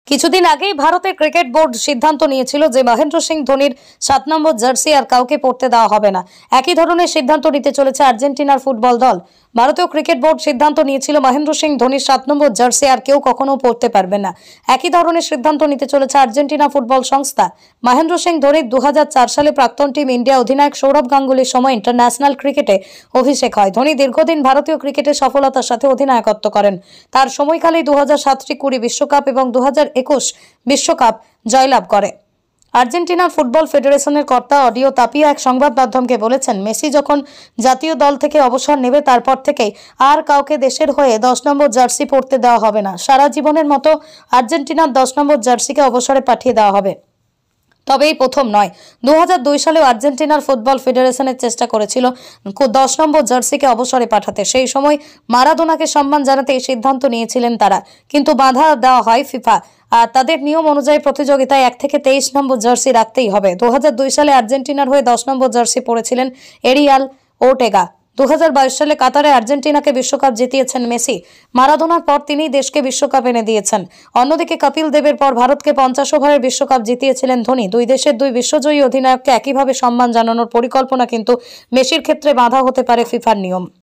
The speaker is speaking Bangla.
কিছুদিন আগেই ভারতের ক্রিকেট বোর্ড সিদ্ধান্ত নিয়েছিল যে মহেন্দ্র সিং ধোনির 7 নম্বর জার্সি আর কাউকে পরতে দেওয়া হবে না। একই ধরনের সিদ্ধান্ত নিতে চলেছে আর্জেন্টিনার ফুটবল দল। ভারতীয় ক্রিকেট বোর্ড সিদ্ধান্ত নিয়েছিল মহেন্দ্র সিং ধোনির 7 নম্বর জার্সি আর কেউ কখনো পরতে পারবে না। একই ধরনের সিদ্ধান্ত নিতে চলেছে আর্জেন্টিনা ফুটবল সংস্থা। মহেন্দ্র সিং ধোনির 2004 সালে প্রাক্তন টিম ইন্ডিয়া অধিনায়ক সৌরভ গাঙ্গুলির সময় ইন্টারন্যাশনাল ক্রিকেটে অভিষেক হয়। ধোনি দীর্ঘদিন ভারতীয় ক্রিকেটে সফলতার সাথে অধিনায়কত্ব করেন। তার সময়কালেই 2007 20 বিশ্বকাপ এবং 2021 বিশ্বকাপ জয়লাভ করে। আর্জেন্টিনা ফুটবল ফেডারেশনের কর্তা অডিও তাপিয়া এক সংবাদ মাধ্যমকে বলেছেন, মেসি যখন জাতীয় দল থেকে অবসর নেবে তারপর থেকেই আর কাউকে দেশের হয়ে 10 নম্বর জার্সি পরতে দেওয়া হবে না। সারা জীবনের মতো আর্জেন্টিনার 10 নম্বর জার্সিকে অবসরে পাঠিয়ে দেওয়া হবে। তবে এই প্রথম নয়, 2002 সালেও আর্জেন্টিনার ফুটবল ফেডারেশনের চেষ্টা করেছিল 10 নম্বর জার্সিকে অবসরে পাঠাতে। সেই সময় মারাদোনাকে সম্মান জানাতে এই সিদ্ধান্ত নিয়েছিলেন তারা, কিন্তু বাধা দেওয়া হয় ফিফা। আর তাদের নিয়ম অনুযায়ী প্রতিযোগিতায় 1 থেকে 23 নম্বর জার্সি রাখতেই হবে। 2002 সালে আর্জেন্টিনার হয়ে 10 নম্বর জার্সি পরেছিলেন এরিয়াল ওর্টেগা। 2022 সালে কাতারে আর্জেন্টিনাকে বিশ্বকাপ জিতিয়েছেন মেসি। মারাদোনার পর তিনিই দেশকে বিশ্বকাপ এনে দিয়েছেন। অন্যদিকে কপিল দেবের পর ভারতকে 50 ওভারের বিশ্বকাপ জিতিয়েছিলেন ধোনি। দুই দেশের দুই বিশ্বজয়ী অধিনায়ককে একইভাবে সম্মান জানানোর পরিকল্পনা, কিন্তু মেসির ক্ষেত্রে বাধা হতে পারে ফিফার নিয়ম।